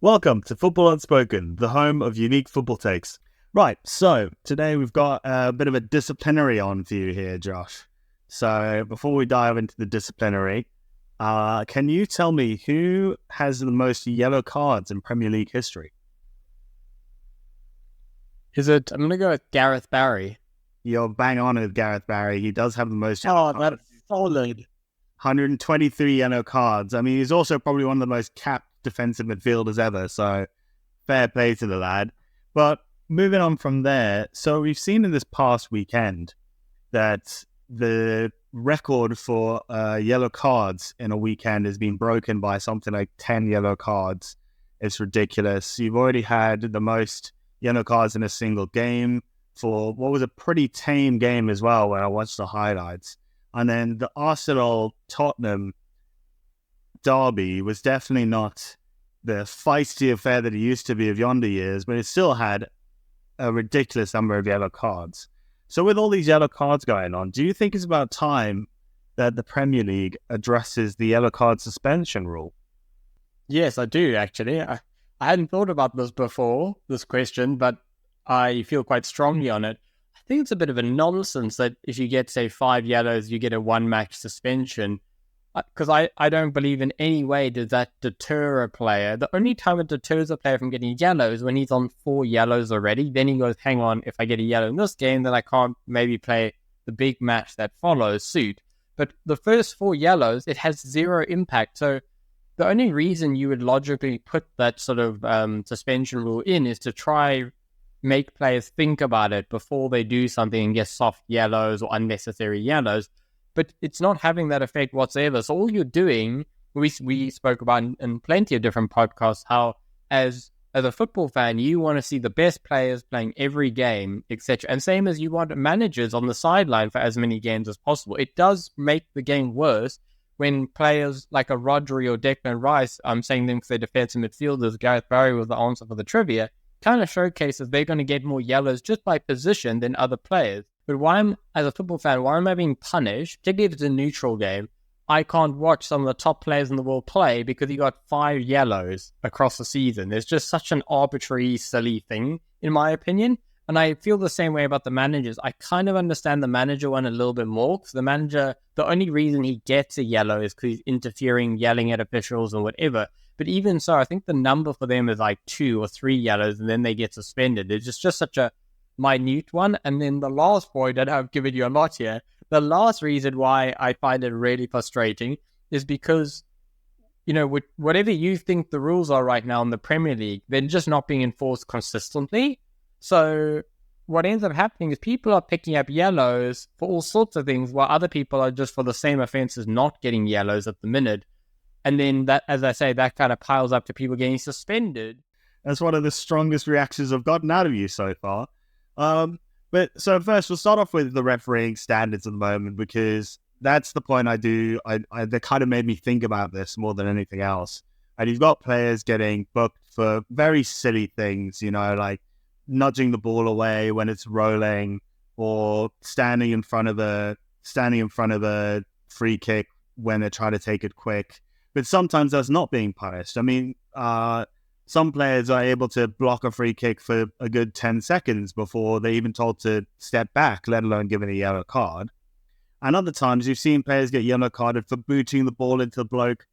Welcome to Football Unspoken, the home of unique football takes. Right, so today we've got a bit of a disciplinary on for you here, Josh. So before we dive into the disciplinary, can you tell me who has the most yellow cards in Premier League history? I'm going to go with Gareth Barry. You're bang on with Gareth Barry. He does have the most Oh, that's solid. 123 yellow cards. I mean, he's also probably one of the most capped defensive midfielders ever, so fair play to the lad. But moving on from there, so we've seen in this past weekend that the record for yellow cards in a weekend has been broken by something like 10 yellow cards. It's ridiculous. You've already had the most yellow cards in a single game for what was a pretty tame game as well when I watched the highlights. And then the Arsenal-Tottenham derby was definitely not the feisty affair that it used to be of yonder years, but it still had a ridiculous number of yellow cards. So with all these yellow cards going on, do you think it's about time that the Premier League addresses the yellow card suspension rule? Yes, I do, actually. I hadn't thought about this before, this question, but I feel quite strongly on it. I think it's a bit of a nonsense that if you get, say, 5 yellows, you get a one-match suspension. Because I don't believe in any way does that deter a player. The only time it deters a player from getting yellows is when he's on 4 yellows already. Then he goes, hang on, if I get a yellow in this game, then I can't maybe play the big match that follows suit. But the first 4 yellows, it has zero impact. So the only reason you would logically put that sort of suspension rule in is to try make players think about it before they do something and get soft yellows or unnecessary yellows. But it's not having that effect whatsoever. So all you're doing, we spoke about in plenty of different podcasts, how as a football fan, you want to see the best players playing every game, etc. And same as you want managers on the sideline for as many games as possible. It does make the game worse when players like a Rodri or Declan Rice, I'm saying them because they're defensive midfielders, Gareth Barry was the answer for the trivia, kind of showcases they're going to get more yellows just by position than other players. But as a football fan, why am I being punished, particularly if it's a neutral game? I can't watch some of the top players in the world play because he got 5 yellows across the season. It's just such an arbitrary, silly thing, in my opinion. And I feel the same way about the managers. I kind of understand the manager one a little bit more because the manager, the only reason he gets a yellow is because he's interfering, yelling at officials and whatever. But even so, I think the number for them is like 2 or 3 yellows and then they get suspended. It's just such a minute one. And then the last point, and I've given you a lot here, the last reason why I find it really frustrating is because, with whatever you think the rules are right now in the Premier League, they're just not being enforced consistently. So what ends up happening is people are picking up yellows for all sorts of things, while other people are just for the same offences not getting yellows at the minute. And then that, as I say, that kind of piles up to people getting suspended. That's one of the strongest reactions I've gotten out of you so far. But so first, we'll start off with the refereeing standards at the moment, because that's the point that kind of made me think about this more than anything else. And you've got players getting booked for very silly things, like nudging the ball away when it's rolling, or standing in front of a free kick when they're trying to take it quick. But sometimes that's not being punished. I mean, some players are able to block a free kick for a good 10 seconds before they're even told to step back, let alone given a yellow card. And other times you've seen players get yellow carded for booting the ball into the bloke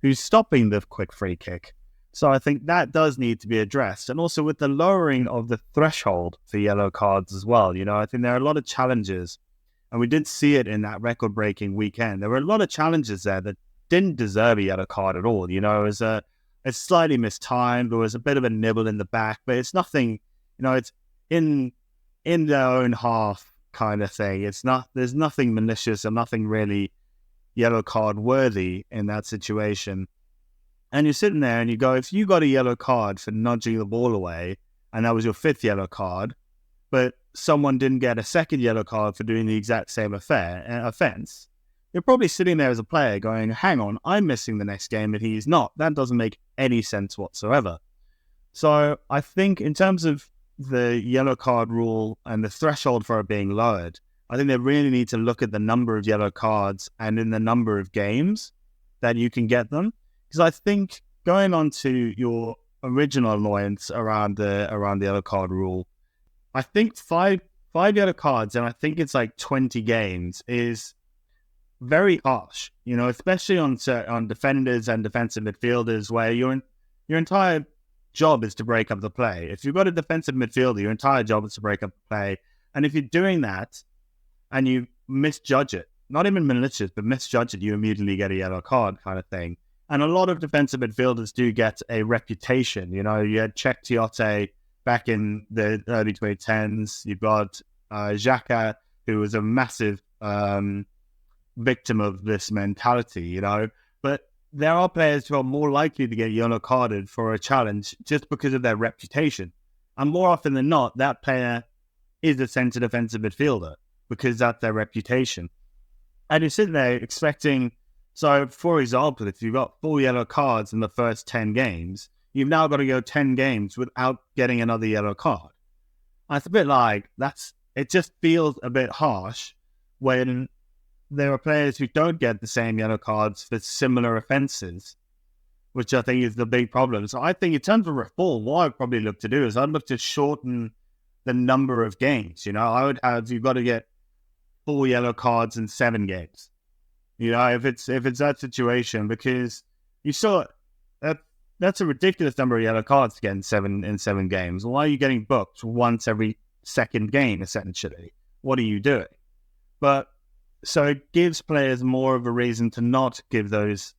who's stopping the quick free kick. So I think that does need to be addressed. And also with the lowering of the threshold for yellow cards as well. I think there are a lot of challenges, and we did see it in that record-breaking weekend. There were a lot of challenges there that didn't deserve a yellow card at all. It was it's slightly mistimed. There was a bit of a nibble in the back, but it's nothing, it's in their own half kind of thing. There's nothing malicious and nothing really yellow card worthy in that situation. And you're sitting there and you go, if you got a yellow card for nudging the ball away, and that was your 5th yellow card, but someone didn't get a 2nd yellow card for doing the exact same offense, you're probably sitting there as a player going, hang on, I'm missing the next game and he's not. That doesn't make any sense whatsoever. So I think in terms of the yellow card rule and the threshold for it being lowered, I think they really need to look at the number of yellow cards and in the number of games that you can get them. Because I think going on to your original annoyance around the yellow card rule. I think five yellow cards, and I think it's like 20 games, is very harsh. You know, especially on defenders and defensive midfielders, where your entire job is to break up the play. If you've got a defensive midfielder, your entire job is to break up the play. And if you're doing that and you misjudge it, not even malicious, but misjudge it, you immediately get a yellow card kind of thing. And a lot of defensive midfielders do get a reputation. You know, you had Czech Tiote back in the early 2010s. You've got Xhaka, who was a massive victim of this mentality, you know. But there are players who are more likely to get yellow carded for a challenge just because of their reputation. And more often than not, that player is a centre defensive midfielder because that's their reputation. And you're sitting there expecting, so for example, if you've got 4 yellow cards in the first 10 games, you've now got to go 10 games without getting another yellow card. And it's a bit like, it just feels a bit harsh when there are players who don't get the same yellow cards for similar offences, which I think is the big problem. So I think in terms of reform, what I'd probably look to do is I'd look to shorten the number of games. You know, I would have, you've got to get 4 yellow cards in 7 games. You know, if it's that situation, because you saw that's a ridiculous number of yellow cards to get in seven games. Why are you getting booked once every second game, essentially? What are you doing? But so it gives players more of a reason to not give those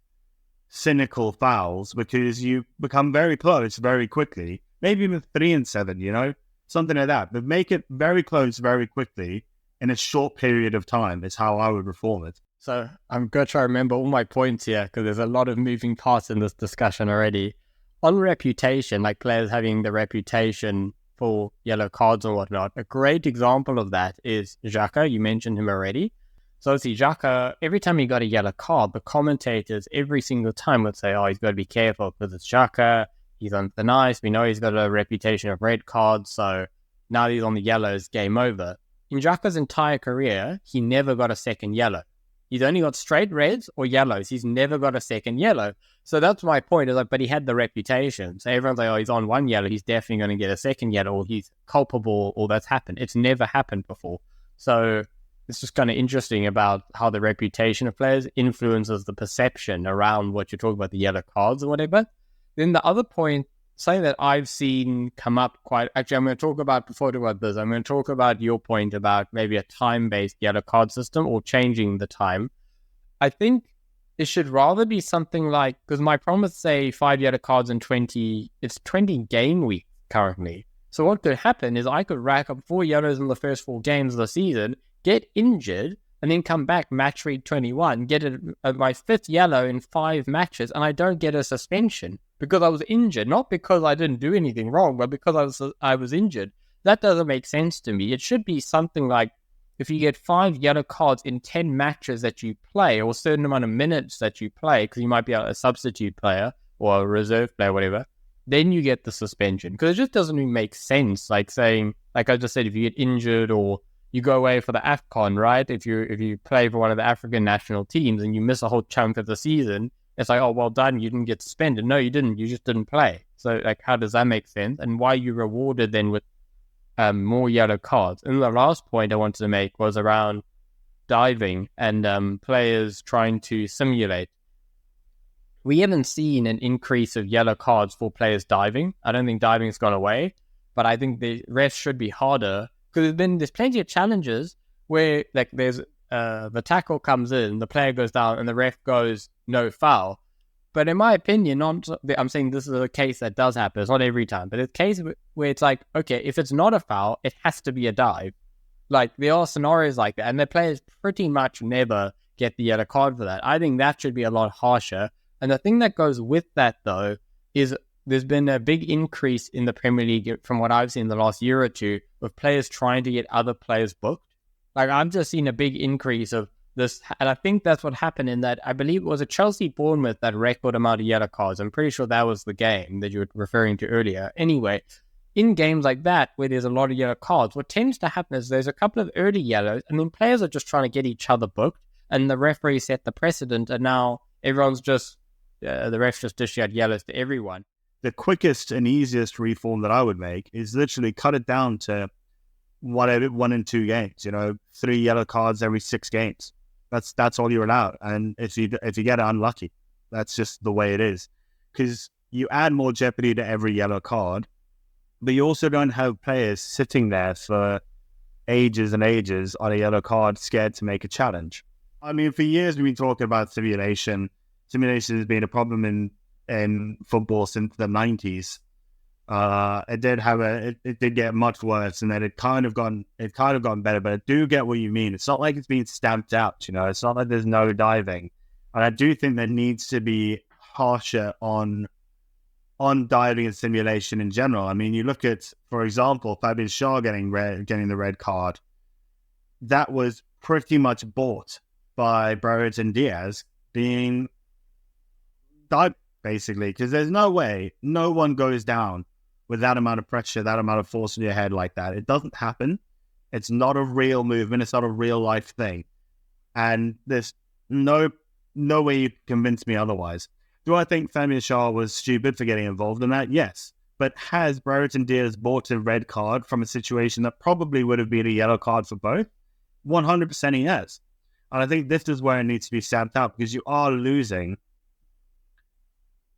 cynical fouls, because you become very close very quickly. Maybe even 3 and 7, you know, something like that. But make it very close very quickly in a short period of time is how I would reform it. So I'm going to try to remember all my points here, because there's a lot of moving parts in this discussion already. On reputation, like players having the reputation for yellow cards or whatnot, a great example of that is Xhaka. You mentioned him already. So obviously Xhaka, every time he got a yellow card, the commentators every single time would say, oh, he's got to be careful because it's Xhaka, he's on the ice, we know he's got a reputation of red cards, so now he's on the yellows, game over. In Xhaka's entire career, he never got a second yellow. He's only got straight reds or yellows. He's never got a second yellow. So that's my point. Is like, but he had the reputation. So everyone's like, oh, he's on 1 yellow. He's definitely going to get a second yellow, or he's culpable, or that's happened. It's never happened before. So it's just kind of interesting about how the reputation of players influences the perception around what you're talking about, the yellow cards or whatever. Then the other point, something that I've seen come up quite... Actually, I'm going to talk about, before I talk about this, I'm going to talk about your point about maybe a time-based yellow card system or changing the time. I think it should rather be something like... Because my problem is, say, 5 yellow cards in 20... It's 20 game week currently. So what could happen is I could rack up 4 yellows in the first 4 games of the season, get injured, and then come back match week 21, get my 5th yellow in 5 matches, and I don't get a suspension because I was injured, not because I didn't do anything wrong, but because I was injured. That doesn't make sense to me. It should be something like, if you get 5 yellow cards in 10 matches that you play, or a certain amount of minutes that you play, because you might be a substitute player or a reserve player, whatever, then you get the suspension. Because it just doesn't even make sense. Like saying, like I just said, if you get injured or you go away for the AFCON, right? If you play for one of the African national teams and you miss a whole chunk of the season, it's like, oh, well done, you didn't get suspended. No, you didn't. You just didn't play. So, like, how does that make sense? And why are you rewarded then with more yellow cards? And the last point I wanted to make was around diving and players trying to simulate. We haven't seen an increase of yellow cards for players diving. I don't think diving has gone away, but I think the refs should be harder, because there's plenty of challenges where, like, there's the tackle comes in, the player goes down, and the ref goes no foul. But in my opinion, I'm saying this is a case that does happen. It's not every time, but it's a case where it's like, okay, if it's not a foul, it has to be a dive. Like, there are scenarios like that, and the players pretty much never get the yellow card for that. I think that should be a lot harsher. And the thing that goes with that, though, is there's been a big increase in the Premier League from what I've seen in the last year or two of players trying to get other players booked. Like, I've just seen a big increase of this, and I think that's what happened in that, I believe it was a Chelsea-Bournemouth, that record amount of yellow cards. I'm pretty sure that was the game that you were referring to earlier. Anyway, in games like that, where there's a lot of yellow cards, what tends to happen is there's a couple of early yellows, and then players are just trying to get each other booked, and the referee set the precedent, and now everyone's just, the refs just dish out yellows to everyone. the quickest and easiest reform that I would make is literally cut it down to 1 and 2 games. 3 yellow cards every 6 games. That's all you're allowed. And if you get unlucky, that's just the way it is. Because you add more jeopardy to every yellow card, but you also don't have players sitting there for ages and ages on a yellow card, scared to make a challenge. I mean, for years we've been talking about simulation. Simulation has been a problem in football since the 90s. It did get much worse, and then it kind of gone better. But I do get what you mean. It's not like it's being stamped out. It's not like there's no diving, and I do think there needs to be harsher on diving and simulation in general. I mean, you look at, for example, Fabian Schär getting the red card. That was pretty much bought by Brereton Diaz being dived, basically, because there's no way no one goes down with that amount of pressure, that amount of force in your head like that. It doesn't happen. It's not a real movement. It's not a real life thing. And there's no way you can convince me otherwise. Do I think Fabian Schär was stupid for getting involved in that? Yes. But has Brereton Diaz bought a red card from a situation that probably would have been a yellow card for both? 100% he has. And I think this is where it needs to be stamped out, because you are losing,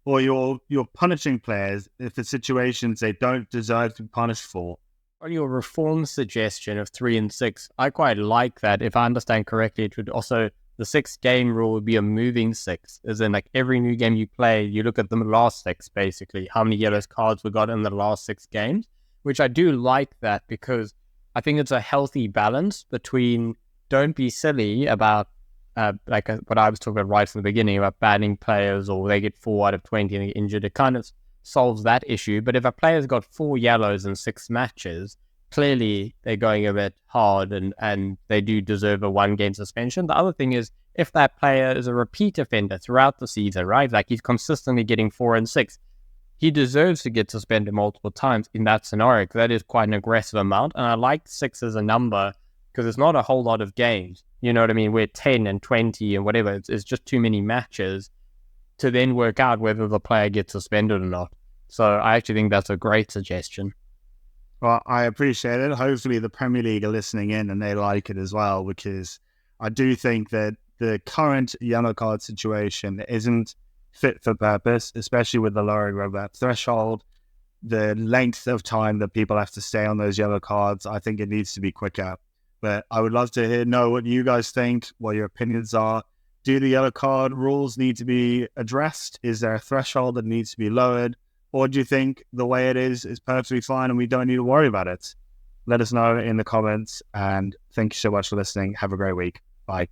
or you're punishing players for situations they don't deserve to be punished for. On your reform suggestion of 3 and 6, I quite like that. If I understand correctly, it would also, the 6-game rule would be a moving 6, as in like every new game you play, you look at the last 6, basically, how many yellow cards we got in the last 6 games, which I do like that, because I think it's a healthy balance between don't be silly about what I was talking about right from the beginning about banning players, or they get 4 out of 20 and they get injured. It kind of solves that issue. But if a player's got 4 yellows in 6 matches, clearly they're going a bit hard, and they do deserve a 1-game suspension. The other thing is, if that player is a repeat offender throughout the season, right? Like he's consistently getting 4 and 6, he deserves to get suspended multiple times in that scenario, because that is quite an aggressive amount. And I like 6 as a number because it's not a whole lot of games. You know what I mean? We're 10 and 20 and whatever. It's just too many matches to then work out whether the player gets suspended or not. So I actually think that's a great suggestion. Well, I appreciate it. Hopefully the Premier League are listening in and they like it as well, because I do think that the current yellow card situation isn't fit for purpose, especially with the lowering of that threshold, the length of time that people have to stay on those yellow cards. I think it needs to be quicker. But I would love to know what you guys think, what your opinions are. Do the yellow card rules need to be addressed? Is there a threshold that needs to be lowered? Or do you think the way it is perfectly fine and we don't need to worry about it? Let us know in the comments, and thank you so much for listening. Have a great week. Bye.